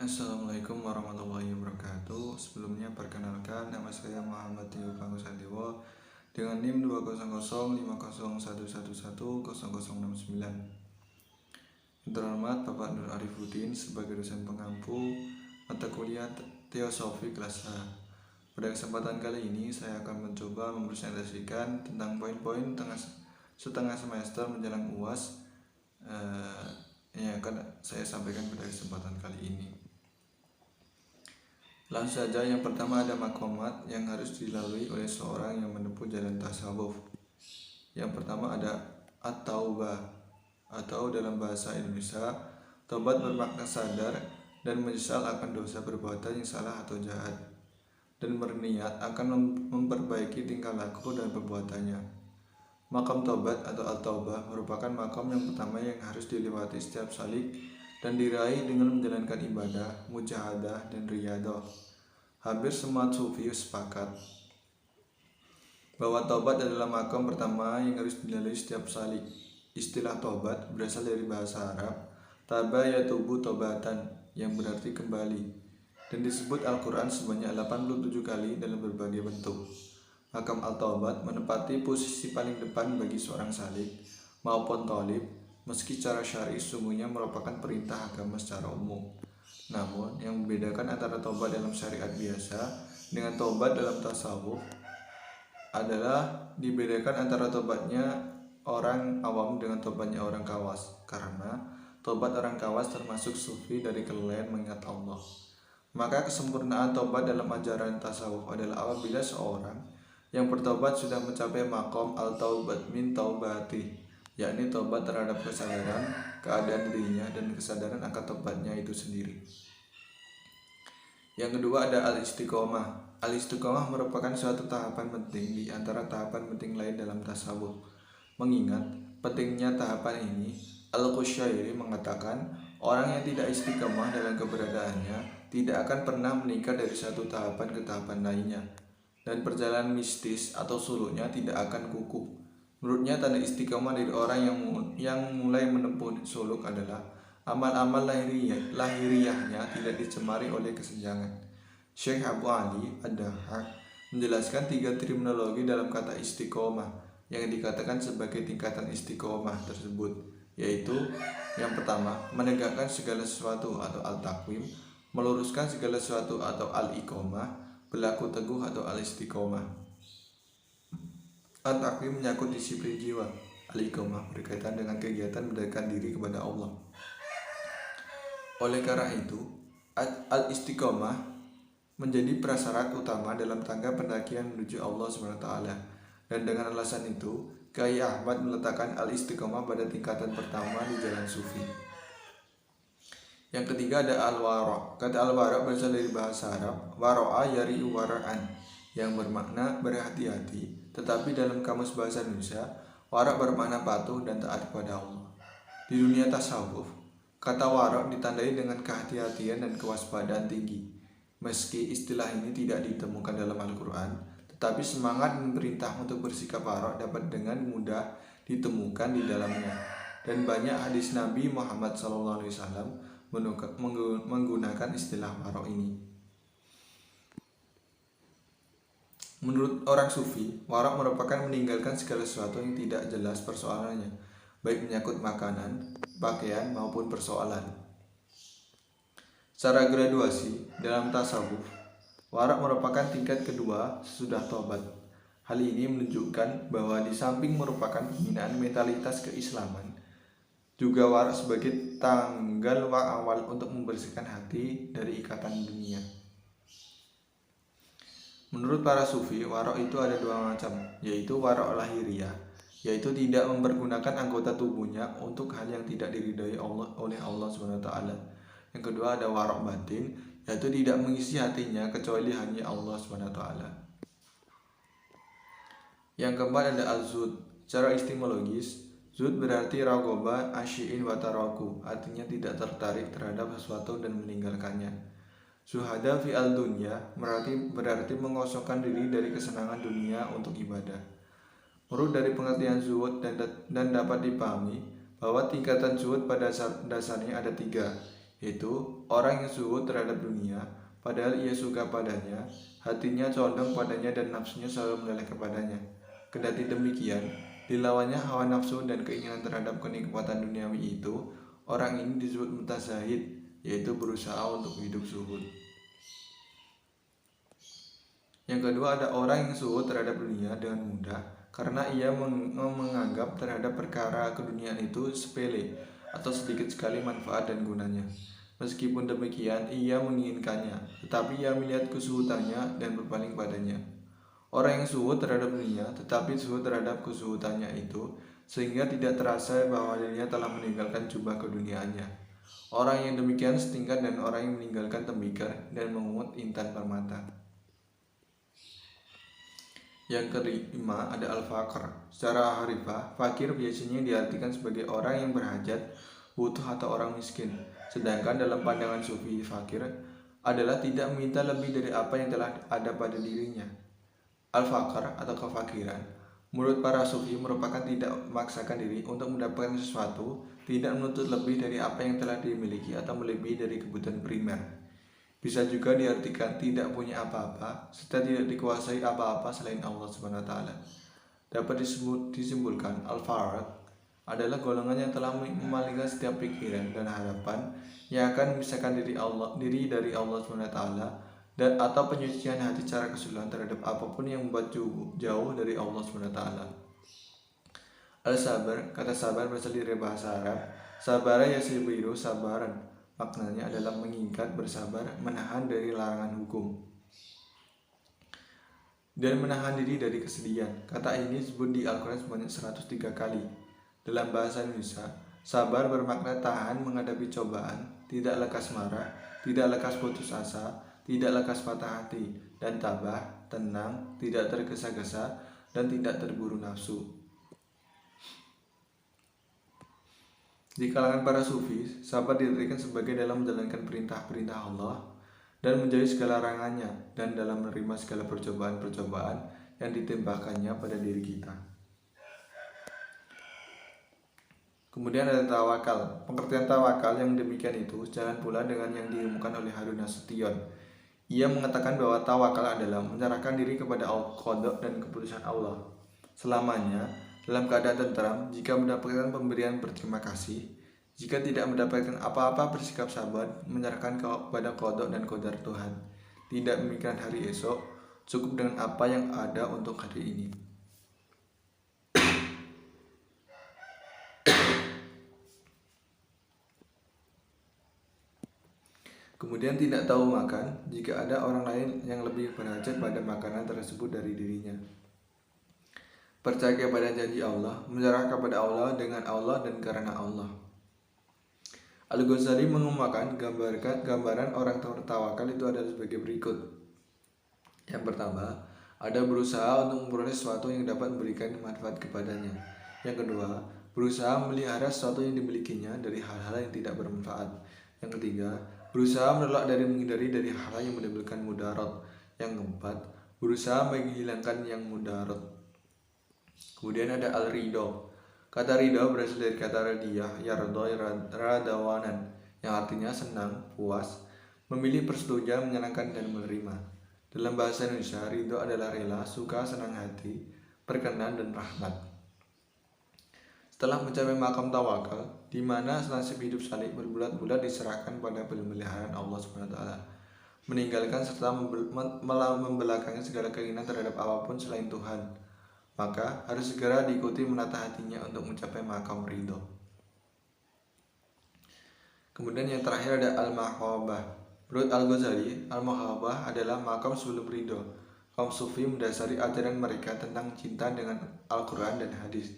Assalamualaikum warahmatullahi wabarakatuh. Sebelumnya perkenalkan, nama saya Muhammad Tio Pangusadewo dengan NIM 2005011110069. Yang terhormat Bapak Nur Arifuddin sebagai dosen pengampu mata kuliah Teosofi kelas A. Pada kesempatan kali ini saya akan mencoba mempresentasikan tentang poin-poin setengah semester menjelang UAS yang akan saya sampaikan pada kesempatan kali ini. Langsung saja, yang pertama ada makomat yang harus dilalui oleh seorang yang menempuh jalan tasawuf. Yang pertama ada at-taubah, atau dalam bahasa Indonesia, tobat bermakna sadar dan menyesal akan dosa perbuatan yang salah atau jahat, dan berniat akan memperbaiki tingkah laku dan perbuatannya. Makam tobat atau at-taubah merupakan makam yang pertama yang harus dilewati setiap salik dan diraih dengan menjalankan ibadah, mujahadah, dan riyadah. Hampir semua sufi sepakat bahwa tobat adalah makam pertama yang harus dilalui setiap salik. Istilah tobat berasal dari bahasa Arab taba yatubu tobatan, yang berarti kembali, dan disebut Al-Quran sebanyak 87 kali dalam berbagai bentuk. Makam al-taubat menempati posisi paling depan bagi seorang salik maupun tolib, meski secara syar'i sesungguhnya merupakan perintah agama secara umum. Namun, yang membedakan antara tobat dalam syariat biasa dengan tobat dalam tasawuf adalah dibedakan antara tobatnya orang awam dengan tobatnya orang kawas, karena tobat orang kawas termasuk sufi dari kelalaian mengingat Allah. Maka kesempurnaan tobat dalam ajaran tasawuf adalah apabila seorang yang bertobat sudah mencapai maqam al-taubat min taubati, yakni tobat terhadap kesadaran keadaan dirinya dan kesadaran akan tobatnya itu sendiri. Yang kedua ada al-istiqomah. Al-istiqomah merupakan suatu tahapan penting di antara tahapan penting lain dalam tasawuf. Mengingat pentingnya tahapan ini, Al-Qushayri mengatakan orang yang tidak istiqomah dalam keberadaannya tidak akan pernah meningkat dari satu tahapan ke tahapan lainnya, dan perjalanan mistis atau suluknya tidak akan kukuh. Menurutnya tanda istiqomah dari orang yang mulai menempuh suluk adalah amal-amal lahiriahnya tidak dicemari oleh kesenjangan. Syekh Abu Ali Ad-Dahhak menjelaskan 3 terminologi dalam kata istiqomah yang dikatakan sebagai tingkatan istiqomah tersebut, yaitu yang pertama, menegakkan segala sesuatu atau al-taqwim, meluruskan segala sesuatu atau al-iqomah, berlaku teguh atau al-istiqomah. Al-taqwim menyangkut disiplin jiwa, al-iqomah berkaitan dengan kegiatan mendekatkan diri kepada Allah. Oleh karena itu, al-istiqomah menjadi prasyarat utama dalam tangga pendakian menuju Allah SWT. Dan dengan alasan itu, Kiai Ahmad meletakkan al-istiqomah pada tingkatan pertama di jalan sufi. Yang ketiga ada al-wara'. Kata al-wara' berasal dari bahasa Arab waro'a yari'u wara'an, yang bermakna berhati-hati, tetapi dalam kamus bahasa Indonesia, wara' bermakna patuh dan taat kepada Allah. Di dunia tasawuf, kata wara' ditandai dengan kehati-hatian dan kewaspadaan tinggi. Meski istilah ini tidak ditemukan dalam Al-Quran, tetapi semangat dan perintah untuk bersikap wara' dapat dengan mudah ditemukan di dalamnya. Dan banyak hadis Nabi Muhammad SAW menggunakan istilah wara' ini. Menurut orang sufi, wara' merupakan meninggalkan segala sesuatu yang tidak jelas persoalannya, baik menyangkut makanan, pakaian, maupun persoalan. Secara graduasi dalam tasawuf, wara' merupakan tingkat kedua sesudah tobat. Hal ini menunjukkan bahwa di samping merupakan pembinaan mentalitas keislaman, juga wara' sebagai tanggal awal untuk membersihkan hati dari ikatan dunia. Menurut para sufi, wara' itu ada 2 macam, yaitu wara' lahiriah, yaitu tidak mempergunakan anggota tubuhnya untuk hal yang tidak diridhai oleh Allah SWT. Yang kedua ada wara' batin, yaitu tidak mengisi hatinya kecuali hanya Allah SWT. Yang keempat ada al-zud. Secara etimologis, zud berarti ragoba asyi'in wataraku, artinya tidak tertarik terhadap sesuatu dan meninggalkannya. Zuhada fi al-dunya berarti mengosongkan diri dari kesenangan dunia untuk ibadah. Menurut dari pengertian zuhud dan dapat dipahami bahwa tingkatan zuhud pada dasarnya ada 3, yaitu orang yang zuhud terhadap dunia, padahal ia suka padanya, hatinya condong padanya dan nafsunya selalu menoleh kepadanya. Kendati demikian, dilawannya hawa nafsu dan keinginan terhadap kenikmatan duniawi itu, orang ini disebut mutazahid, yaitu berusaha untuk hidup zuhud. Yang kedua, ada orang yang zuhud terhadap dunia dengan mudah karena ia menganggap terhadap perkara keduniaan itu sepele atau sedikit sekali manfaat dan gunanya. Meskipun demikian, ia menginginkannya, tetapi ia melihat kesuhutannya dan berpaling padanya. Orang yang zuhud terhadap dunia, tetapi zuhud terhadap kesuhutannya itu, sehingga tidak terasa bahwa dirinya telah meninggalkan jubah keduniaannya. Orang yang demikian setingkat dengan orang yang meninggalkan tembikar dan mengungut intan permata. Yang kelima ada al-faqr. Secara harifah, fakir biasanya diartikan sebagai orang yang berhajat, butuh atau orang miskin. Sedangkan dalam pandangan sufi, fakir adalah tidak meminta lebih dari apa yang telah ada pada dirinya. Al-faqr atau kefakiran menurut para sufi merupakan tidak memaksakan diri untuk mendapatkan sesuatu, tidak menuntut lebih dari apa yang telah dimiliki atau melebihi dari kebutuhan primer. Bisa juga diartikan tidak punya apa-apa serta tidak dikuasai apa-apa selain Allah SWT. Dapat disimpulkan al-faqr adalah golongan yang telah memalingkan setiap pikiran dan harapan yang akan memisahkan diri dari Allah SWT dan atau penyucian hati secara keseluruhan terhadap apapun yang membuat jauh dari Allah SWT. Al-sabar, kata sabar berasal dari bahasa Arab. Sabara yasibiru sabaran. Maknanya adalah mengikat, bersabar, menahan dari larangan hukum, dan menahan diri dari kesedihan. Kata ini disebut di Al-Quran sebanyak 103 kali. Dalam bahasa Indonesia, sabar bermakna tahan menghadapi cobaan, tidak lekas marah, tidak lekas putus asa, tidak lekas patah hati, dan tabah, tenang, tidak tergesa-gesa, dan tidak terburu nafsu. Di kalangan para sufi, sabar diartikan sebagai dalam menjalankan perintah-perintah Allah dan menjauhi segala larangannya, dan dalam menerima segala percobaan-percobaan yang ditimpakannya pada diri kita. Kemudian ada tawakal. Pengertian tawakal yang demikian itu sejalan pula dengan yang diumumkan oleh Harun Nasution. Ia mengatakan bahwa tawakal adalah menyerahkan diri kepada qada dan keputusan Allah selamanya, dalam keadaan tentram. Jika mendapatkan pemberian, berterima kasih. Jika tidak mendapatkan apa-apa, bersikap sabar, menyerahkan kepada qada dan qadar Tuhan. Tidak memikirkan hari esok, cukup dengan apa yang ada untuk hari ini. Kemudian tidak tahu makan jika ada orang lain yang lebih berhajat pada makanan tersebut dari dirinya. Percaya kepada janji Allah, menyerah kepada Allah dengan Allah dan karena Allah. Al-Ghazali mengemukakan gambaran orang tawakal itu adalah sebagai berikut. Yang pertama, ada berusaha untuk memperoleh sesuatu yang dapat memberikan manfaat kepadanya. Yang kedua, berusaha melihara sesuatu yang dimilikinya dari hal-hal yang tidak bermanfaat. Yang ketiga, berusaha menolak dari menghindari dari hal yang menimbulkan mudarat. Yang keempat, berusaha menghilangkan yang mudarat. Kemudian ada al-ridho. Kata ridho berasal dari kata radiyah, yardo, radawanan, yang artinya senang, puas, memilih persetujuan, menyenangkan dan menerima. Dalam bahasa Indonesia, ridho adalah rela, suka, senang hati, berkenan dan rahmat. Setelah mencapai makam tawakal, di mana nasib hidup salih berbulat-bulat diserahkan pada pemeliharaan Allah SWT, meninggalkan serta membelakangi segala keinginan terhadap apapun selain Tuhan, maka harus segera diikuti menata hatinya untuk mencapai makam ridho. Kemudian yang terakhir ada al-mahabbah. Menurut Al-Ghazali, al-mahabbah adalah makam sebelum ridho. Kaum sufi mendasari ajaran mereka tentang cinta dengan Al-Quran dan hadis.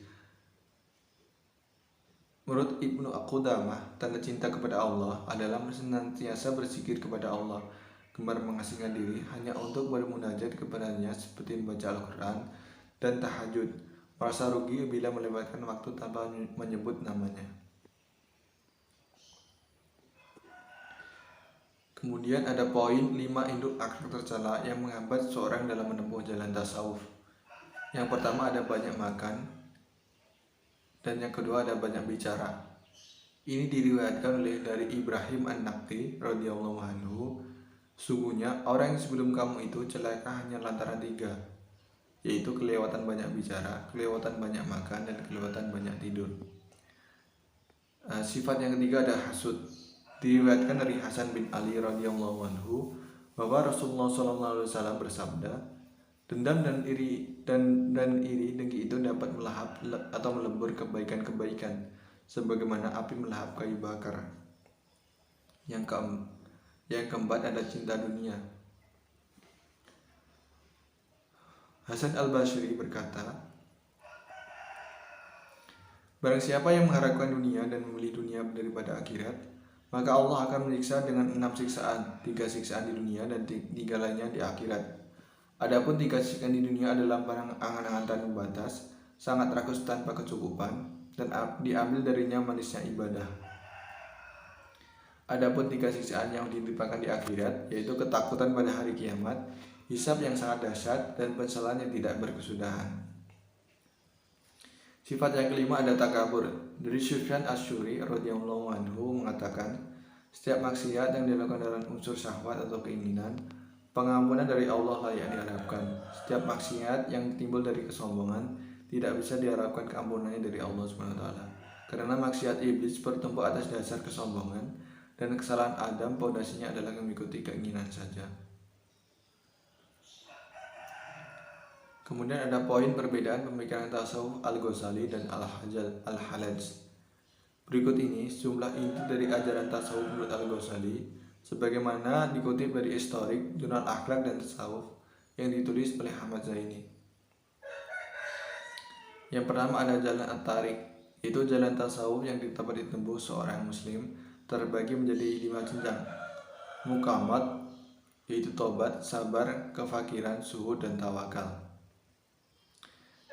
Menurut Ibnu Qudamah, tanda cinta kepada Allah adalah senantiasa berzikir kepada Allah, gemar mengasingkan diri hanya untuk bermunajat kepadanya seperti membaca Al-Quran dan tahajud, merasa rugi bila melewatkan waktu tanpa menyebut namanya. Kemudian ada poin 5 induk akhlak tercela yang menghambat seorang dalam menempuh jalan tasawuf. Yang pertama ada banyak makan, dan yang kedua ada banyak bicara. Ini diriwayatkan oleh dari Ibrahim An-Naqi radhiyallahu anhu, sungguhnya orang yang sebelum kamu itu celaka hanya lantaran tiga, yaitu kelewatan banyak bicara, kelewatan banyak makan, dan kelewatan banyak tidur. Sifat yang ketiga ada hasud. Diriwayatkan dari Hasan bin Ali radhiyallahu anhu bahwa Rasulullah SAW bersabda, dendam dan iri dengki itu dapat melahap atau melebur kebaikan-kebaikan sebagaimana api melahap kayu bakar. Yang keempat ada cinta dunia. Hasan al-Basri berkata, barang siapa yang mengharapkan dunia dan memilih dunia daripada akhirat, maka Allah akan menyiksa dengan 6 siksaan, 3 siksaan di dunia dan 3 lainnya di akhirat. Adapun 3 siksaan di dunia adalah angan-angan tanpa batas, sangat rakus tanpa kecukupan, dan diambil darinya manisnya ibadah. Adapun 3 siksaan yang ditimpakan di akhirat, yaitu ketakutan pada hari kiamat, hisab yang sangat dahsyat, dan penyesalan yang tidak berkesudahan. Sifat yang kelima ada takabur. Dari Sufyan Asy-Syuri radhiyallahu anhu mengatakan, setiap maksiat yang dilakukan dalam unsur syahwat atau keinginan, pengampunan dari Allah layak diharapkan. Setiap maksiat yang timbul dari kesombongan, tidak bisa diharapkan keampunannya dari Allah SWT. Karena maksiat iblis bertumpu atas dasar kesombongan, dan kesalahan Adam pondasinya adalah mengikuti keinginan saja. Kemudian ada poin perbedaan pemikiran tasawuf Al-Ghazali dan Al-Halaj. Berikut ini jumlah inti dari ajaran tasawuf menurut Al-Ghazali, sebagaimana dikutip dari historik Jurnal Akhlak dan Tasawuf yang ditulis oleh Ahmad Zaini. Yang pertama ada jalan At-Tariq, itu jalan tasawuf yang dapat ditempuh seorang muslim, terbagi menjadi 5 jenjang. Muqamat, yaitu tobat, sabar, kefakiran, zuhud, dan tawakal.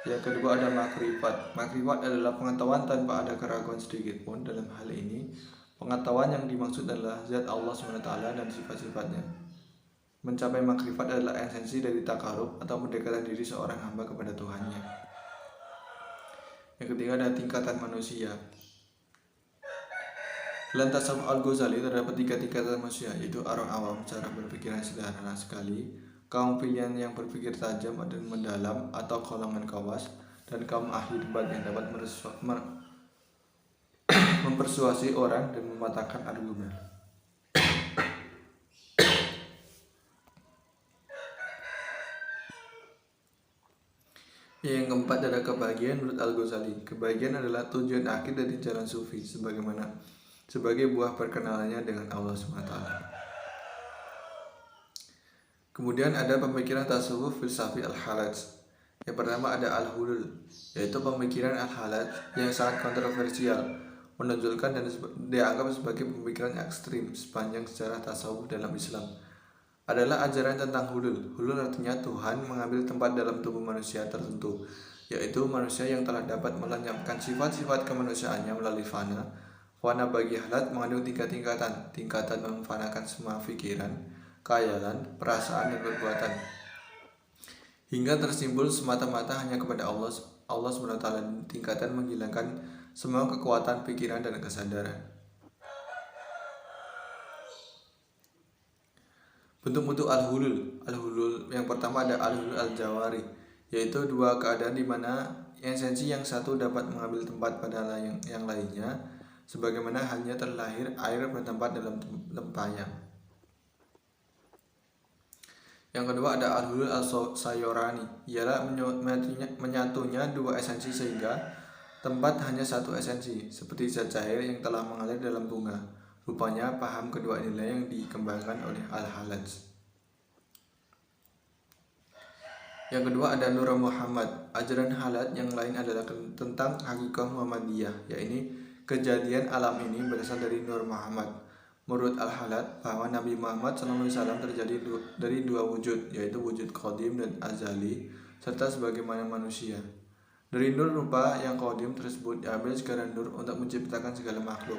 Yang kedua ada makrifat. Makrifat adalah pengetahuan tanpa ada keraguan sedikit pun. Dalam hal ini, pengetahuan yang dimaksud adalah zat Allah SWT dan sifat-sifatnya. Mencapai makrifat adalah esensi dari takarub atau mendekatkan diri seorang hamba kepada Tuhannya. Yang ketiga ada tingkatan manusia. Dalam tasawuf Al-Ghazali terdapat 3 tingkatan manusia, yaitu orang awam cara berpikiran sederhana sekali, kaum pilihan yang berpikir tajam dan mendalam atau golongan kawas, dan kaum ahli debat yang dapat mempersuasi orang dan mematahkan argumen. Yang keempat ada kebahagiaan menurut Al-Ghazali. Kebahagiaan adalah tujuan akhir dari jalan sufi sebagai buah perkenalannya dengan Allah SWT. Kemudian ada pemikiran tasawuf filsafi Al-Halaj. Yang pertama ada Al-Hulul, yaitu pemikiran Al-Halaj yang sangat kontroversial, menonjolkan dan dianggap sebagai pemikiran ekstrim sepanjang sejarah tasawuf dalam Islam. Adalah ajaran tentang hulul. Hulul artinya Tuhan mengambil tempat dalam tubuh manusia tertentu, yaitu manusia yang telah dapat melenyapkan sifat-sifat kemanusiaannya melalui fana. Fana bagi halat mengandung 3 tingkatan. Tingkatan memfanakan semua pikiran, khayalan, perasaan, dan perbuatan, hingga tersimpul semata-mata hanya kepada Allah SWT. Tingkatan menghilangkan semua kekuatan pikiran dan kesadaran. Bentuk-bentuk al-hulul. Al-hulul yang pertama ada al-hulul al-jawari, yaitu 2 keadaan di mana esensi yang satu dapat mengambil tempat pada yang lainnya, sebagaimana hanya terlahir air bertempat dalam tempayan. Yang kedua ada al-hulul al-sayorani, ialah menyatunya 2 esensi sehingga tempat hanya 1 esensi, seperti zat cair yang telah mengalir dalam bunga. Rupanya paham kedua inilah yang dikembangkan oleh Al-Halaj. Yang kedua ada Nur Muhammad. Ajaran Halaj yang lain adalah tentang hakikat Muhammadiyah, yaitu kejadian alam ini berasal dari Nur Muhammad. Menurut Al-Halaj bahwa Nabi Muhammad SAW terjadi dari 2 wujud, yaitu wujud qadim dan azali, serta sebagaimana manusia. Dari nur rupa yang qadim tersebut diambil segala nur untuk menciptakan segala makhluk.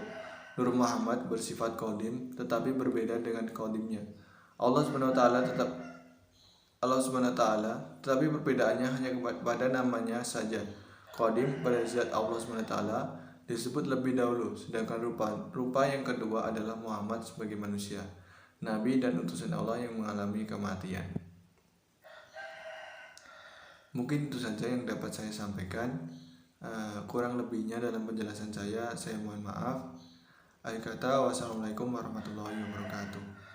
Nur Muhammad bersifat qadim, tetapi berbeda dengan qadimnya Allah SWT, tetapi perbedaannya hanya pada namanya saja. Qadim pada zat Allah SWT, disebut lebih dahulu, sedangkan rupa yang kedua adalah Muhammad sebagai manusia, nabi dan utusan Allah yang mengalami kematian. Mungkin itu saja yang dapat saya sampaikan. Kurang lebihnya dalam penjelasan saya mohon maaf. Akhir kata, wassalamualaikum warahmatullahi wabarakatuh.